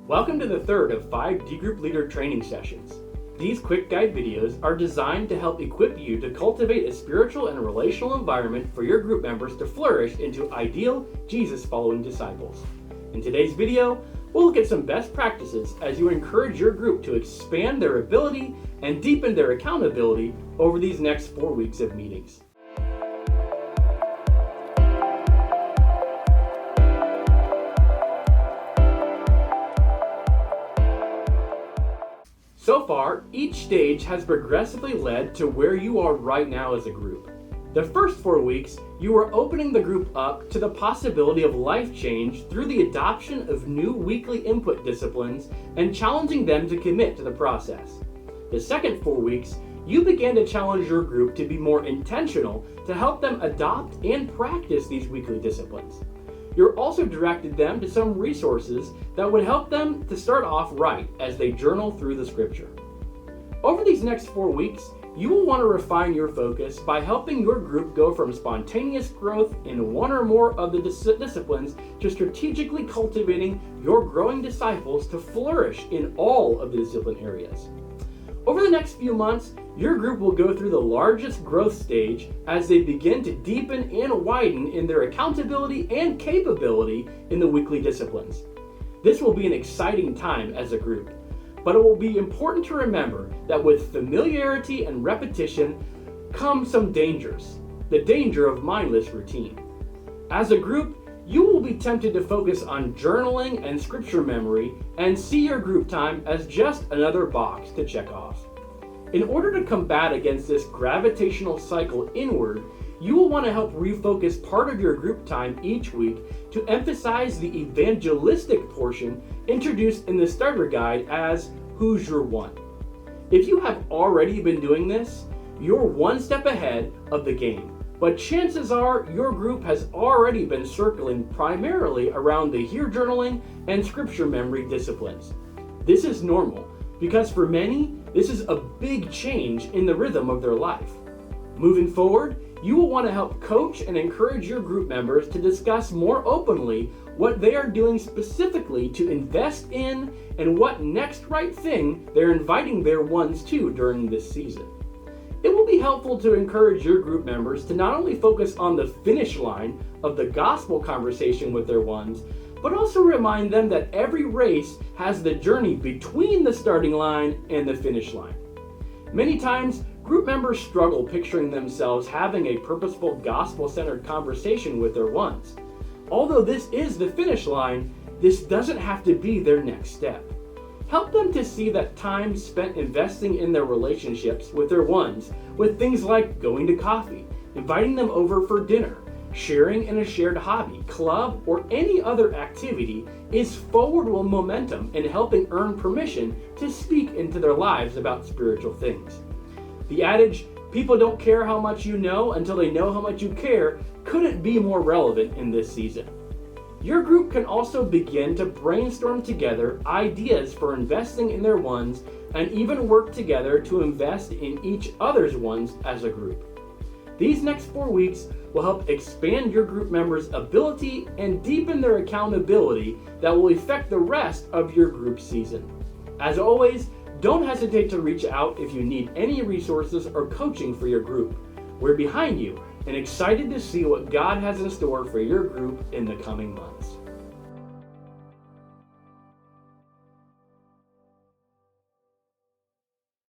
Welcome to the third of 5 D Group Leader training sessions. These quick guide videos are designed to help equip you to cultivate a spiritual and relational environment for your group members to flourish into ideal Jesus-following disciples. In today's video, we'll look at some best practices as you encourage your group to expand their ability and deepen their accountability over these next 4 weeks of meetings. So far, each stage has progressively led to where you are right now as a group. The first 4 weeks, you are opening the group up to the possibility of life change through the adoption of new weekly input disciplines and challenging them to commit to the process. The second 4 weeks, you began to challenge your group to be more intentional to help them adopt and practice these weekly disciplines. You're also directed them to some resources that would help them to start off right as they journal through the scripture. Over these next 4 weeks, you will want to refine your focus by helping your group go from spontaneous growth in one or more of the disciplines to strategically cultivating your growing disciples to flourish in all of the discipline areas. Over the next few months, your group will go through the largest growth stage as they begin to deepen and widen in their accountability and capability in the weekly disciplines. This will be an exciting time as a group, but it will be important to remember that with familiarity and repetition come some dangers. The danger of mindless routine. As a group, you will be tempted to focus on journaling and scripture memory and see your group time as just another box to check off. In order to combat against this gravitational cycle inward, you will want to help refocus part of your group time each week to emphasize the evangelistic portion introduced in the starter guide as Who's Your One? If you have already been doing this, you're one step ahead of the game. But chances are your group has already been circling primarily around the Hear journaling and scripture memory disciplines. This is normal because for many, this is a big change in the rhythm of their life. Moving forward, you will want to help coach and encourage your group members to discuss more openly what they are doing specifically to invest in and what next right thing they're inviting their ones to during this season. It will be helpful to encourage your group members to not only focus on the finish line of the gospel conversation with their ones, but also remind them that every race has the journey between the starting line and the finish line. Many times, group members struggle picturing themselves having a purposeful gospel-centered conversation with their ones. Although this is the finish line, this doesn't have to be their next step. Help them to see that time spent investing in their relationships with their ones, with things like going to coffee, inviting them over for dinner, sharing in a shared hobby, club, or any other activity is forward momentum in helping earn permission to speak into their lives about spiritual things. The adage, people don't care how much you know until they know how much you care, couldn't be more relevant in this season. Your group can also begin to brainstorm together ideas for investing in their ones and even work together to invest in each other's ones as a group. These next 4 weeks will help expand your group members' ability and deepen their accountability that will affect the rest of your group season. As always, don't hesitate to reach out if you need any resources or coaching for your group. We're behind you and excited to see what God has in store for your group in the coming months.